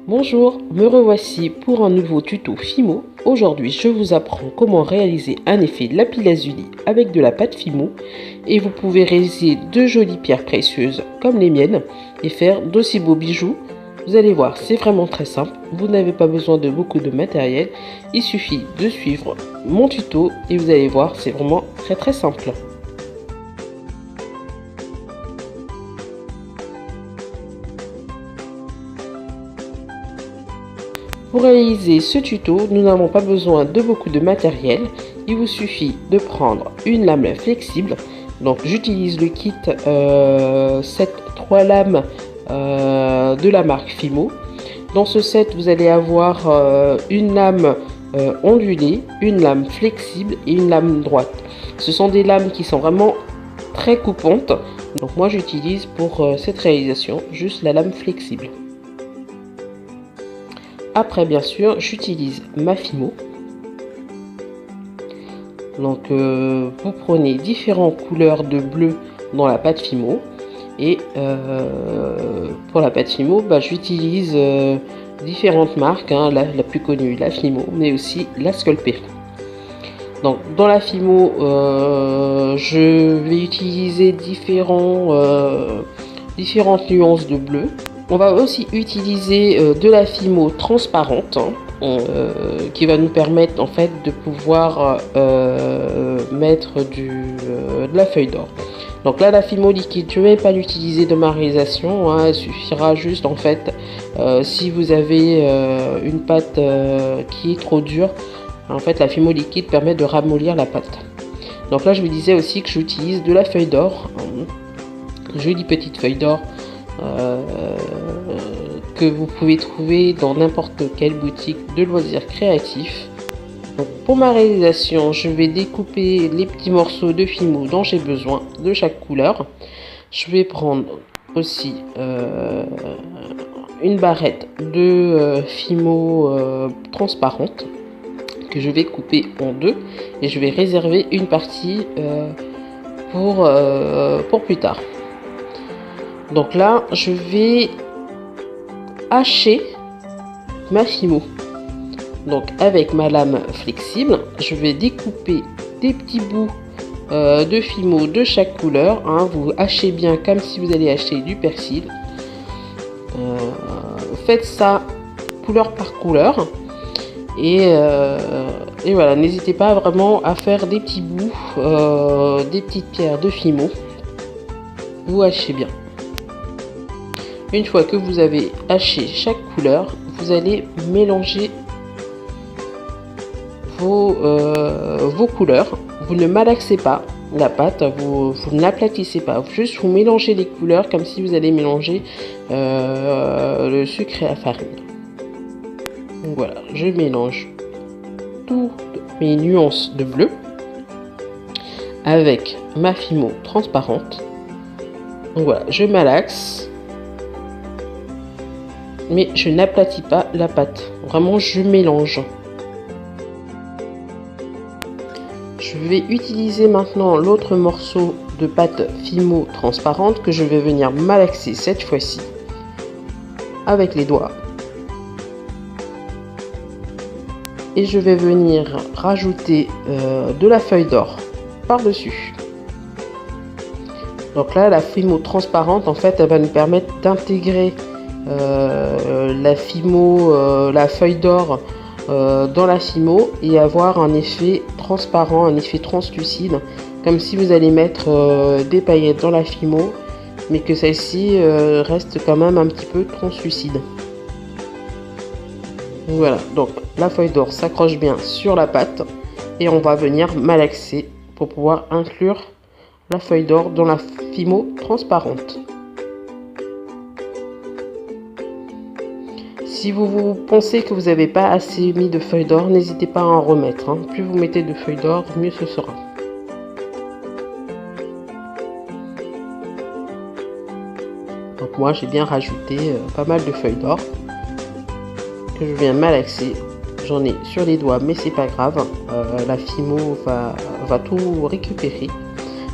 Bonjour, me revoici pour un nouveau tuto Fimo. Aujourd'hui, je vous apprends comment réaliser un effet lapis-lazuli avec de la pâte Fimo et vous pouvez réaliser de jolies pierres précieuses comme les miennes et faire d'aussi beaux bijoux. Vous allez voir, c'est vraiment très simple. Vous n'avez pas besoin de beaucoup de matériel. Il suffit de suivre mon tuto et vous allez voir, c'est vraiment très simple. Pour réaliser ce tuto, nous n'avons pas besoin de beaucoup de matériel. Il vous suffit de prendre une lame flexible. Donc j'utilise le kit 3 lames de la marque Fimo. Dans ce set, vous allez avoir une lame ondulée, une lame flexible et une lame droite. Ce sont des lames qui sont vraiment très coupantes. Donc moi j'utilise pour cette réalisation juste la lame flexible. Après, bien sûr, j'utilise ma Fimo. Donc, vous prenez différentes couleurs de bleu dans la pâte Fimo. Et pour la pâte Fimo, j'utilise différentes marques. La plus connue, la Fimo, mais aussi la Sculpey. Donc, dans la Fimo, je vais utiliser différentes nuances de bleu. On va aussi utiliser de la Fimo transparente qui va nous permettre en fait de pouvoir mettre de la feuille d'or. Donc là, la Fimo liquide, je ne vais pas l'utiliser de ma réalisation, il suffira juste en fait si vous avez une pâte qui est trop dure, en fait la Fimo liquide permet de ramollir la pâte. Donc là, je vous disais aussi que j'utilise de la feuille d'or, jolie petite feuille d'or. Que vous pouvez trouver dans n'importe quelle boutique de loisirs créatifs. Donc pour ma réalisation, je vais découper les petits morceaux de Fimo dont j'ai besoin de chaque couleur. Je vais prendre aussi une barrette de Fimo transparente que je vais couper en deux et je vais réserver une partie pour plus tard. Donc là, je vais hacher ma Fimo. Donc avec ma lame flexible, je vais découper des petits bouts de Fimo de chaque couleur. Vous hachez bien comme si vous allez hacher du persil. Faites ça couleur par couleur. Et voilà, n'hésitez pas vraiment à faire des petits bouts, des petites pierres de Fimo. Vous hachez bien. Une fois que vous avez haché chaque couleur, vous allez mélanger vos couleurs. Vous ne malaxez pas la pâte, vous ne l'aplatissez pas. Juste vous mélangez les couleurs comme si vous allez mélanger le sucre et la farine. Donc voilà, je mélange toutes mes nuances de bleu avec ma Fimo transparente. Donc voilà, je malaxe. Mais je n'aplatis pas la pâte. Vraiment, je mélange. Je vais utiliser maintenant l'autre morceau de pâte Fimo transparente que je vais venir malaxer cette fois-ci avec les doigts. Et je vais venir rajouter de la feuille d'or par-dessus. Donc là, la Fimo transparente, en fait, elle va nous permettre d'intégrer la Fimo, la feuille d'or dans la Fimo et avoir un effet transparent, un effet translucide, comme si vous allez mettre des paillettes dans la Fimo, mais que celle-ci reste quand même un petit peu translucide. Voilà, donc la feuille d'or s'accroche bien sur la pâte et on va venir malaxer pour pouvoir inclure la feuille d'or dans la Fimo transparente. Si vous pensez que vous n'avez pas assez mis de feuilles d'or, n'hésitez pas à en remettre. Plus vous mettez de feuilles d'or, mieux ce sera. Donc moi j'ai bien rajouté pas mal de feuilles d'or que je viens malaxer. J'en ai sur les doigts, mais c'est pas grave. La Fimo va tout récupérer.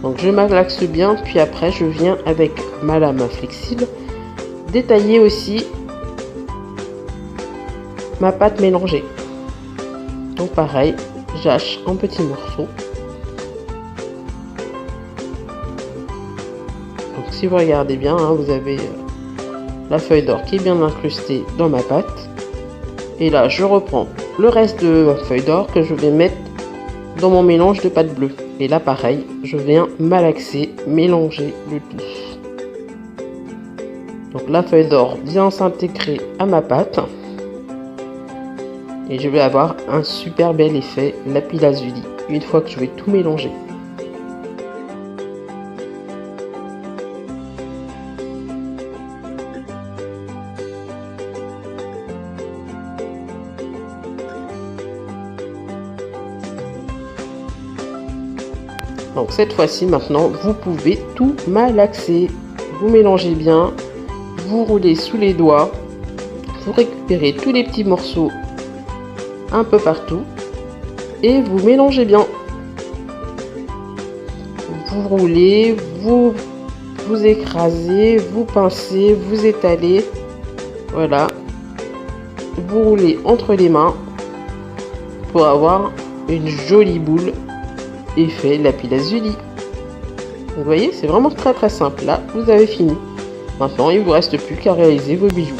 Donc je malaxe bien, puis après je viens avec ma lame flexible détailler aussi ma pâte mélangée. Donc pareil, j'hache en petits morceaux. Donc si vous regardez bien, hein, vous avez la feuille d'or qui est bien incrustée dans ma pâte. Et là, je reprends le reste de ma feuille d'or que je vais mettre dans mon mélange de pâte bleue. Et là, pareil, je viens malaxer, mélanger le tout. Donc la feuille d'or vient s'intégrer à ma pâte. Et je vais avoir un super bel effet lapis lazuli une fois que je vais tout mélanger. Donc cette fois-ci maintenant, vous pouvez tout malaxer. Vous mélangez bien, vous roulez sous les doigts, vous récupérez tous les petits morceaux un peu partout et vous mélangez bien. Vous roulez, vous écrasez, vous pincez, vous étalez. Voilà. Vous roulez entre les mains pour avoir une jolie boule effet lapis lazuli. Vous voyez, c'est vraiment très simple. Là, vous avez fini. Maintenant, il ne vous reste plus qu'à réaliser vos bijoux.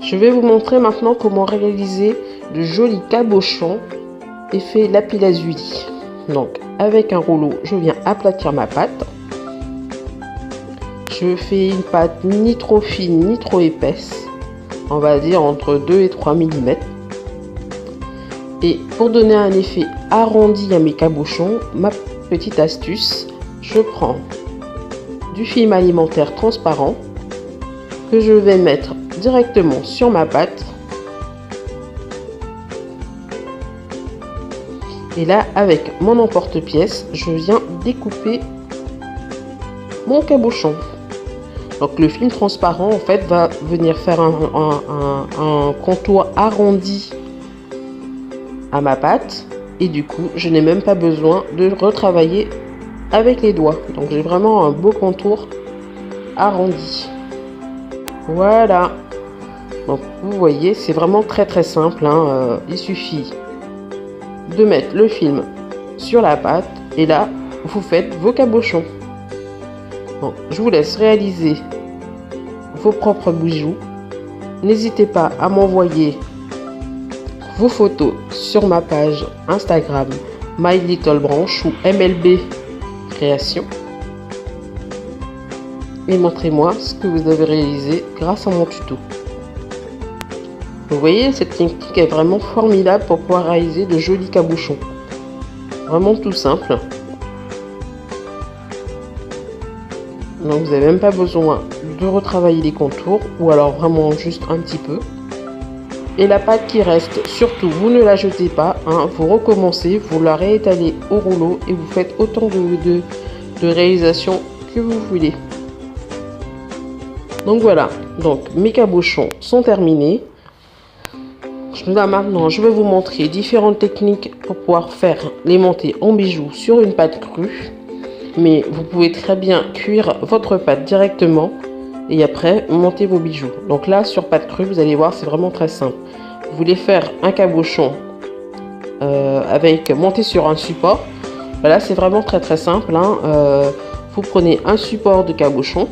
Je vais vous montrer maintenant comment réaliser de jolis cabochons effet lapis lazuli. Donc avec un rouleau, je viens aplatir ma pâte. Je fais une pâte ni trop fine ni trop épaisse, on va dire entre 2 et 3 mm. Et pour donner un effet arrondi à mes cabochons, ma petite astuce, je prends du film alimentaire transparent que je vais mettre directement sur ma pâte. Et là, avec mon emporte-pièce, je viens découper mon cabochon. Donc le film transparent en fait va venir faire un contour arrondi à ma pâte. Et du coup, je n'ai même pas besoin de retravailler avec les doigts. Donc j'ai vraiment un beau contour arrondi. Voilà. Donc vous voyez, c'est vraiment très simple. Hein. Il suffit de mettre le film sur la pâte et là vous faites vos cabochons. Bon, je vous laisse réaliser vos propres bijoux. N'hésitez pas à m'envoyer vos photos sur ma page Instagram My Little Branch ou MLB Création et montrez-moi ce que vous avez réalisé grâce à mon tuto. Vous voyez, cette technique est vraiment formidable pour pouvoir réaliser de jolis cabochons. Vraiment tout simple. Donc vous n'avez même pas besoin de retravailler les contours ou alors vraiment juste un petit peu. Et la pâte qui reste, surtout vous ne la jetez pas, hein, vous recommencez, vous la réétalez au rouleau et vous faites autant de réalisations que vous voulez. Donc voilà, donc mes cabochons sont terminés. Là maintenant, je vais vous montrer différentes techniques pour pouvoir faire les monter en bijoux sur une pâte crue. Mais vous pouvez très bien cuire votre pâte directement et après monter vos bijoux. Donc là, sur pâte crue, vous allez voir, c'est vraiment très simple. Vous voulez faire un cabochon avec monter sur un support. Voilà, c'est vraiment très simple. Hein. Vous prenez un support de cabochon.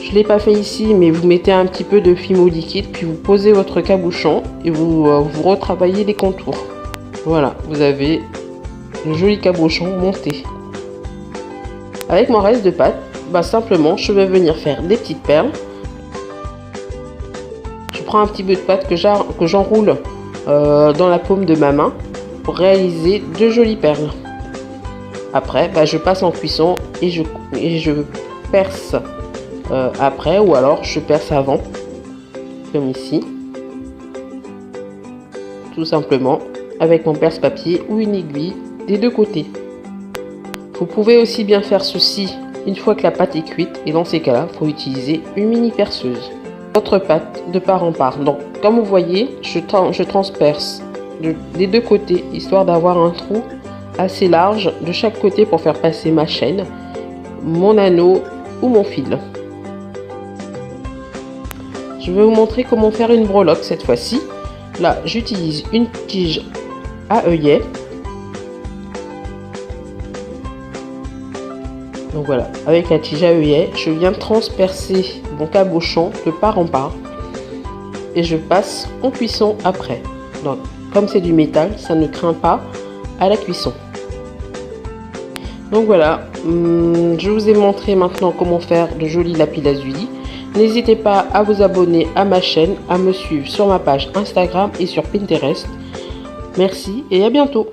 Je ne l'ai pas fait ici, mais vous mettez un petit peu de fimo liquide, puis vous posez votre cabochon et vous retravaillez les contours. Voilà, vous avez le joli cabochon monté. Avec mon reste de pâte, simplement, je vais venir faire des petites perles. Je prends un petit bout de pâte que j'enroule dans la paume de ma main pour réaliser de jolies perles. Après, je passe en cuisson et je perce après, ou alors je perce avant, comme ici, tout simplement avec mon perce-papier ou une aiguille des deux côtés. Vous pouvez aussi bien faire ceci une fois que la pâte est cuite, et dans ces cas-là, il faut utiliser une mini perceuse. votre pâte de part en part. Donc, comme vous voyez, je transperce des deux côtés, histoire d'avoir un trou assez large de chaque côté pour faire passer ma chaîne, mon anneau ou mon fil. Je vais vous montrer comment faire une breloque cette fois-ci. Là, j'utilise une tige à œillet. Donc voilà, avec la tige à œillet, je viens transpercer mon cabochon de part en part et je passe en cuisson après. Donc, comme c'est du métal, ça ne craint pas à la cuisson. Donc voilà, je vous ai montré maintenant comment faire de jolis lapis-lazuli. N'hésitez pas à vous abonner à ma chaîne, à me suivre sur ma page Instagram et sur Pinterest. Merci et à bientôt.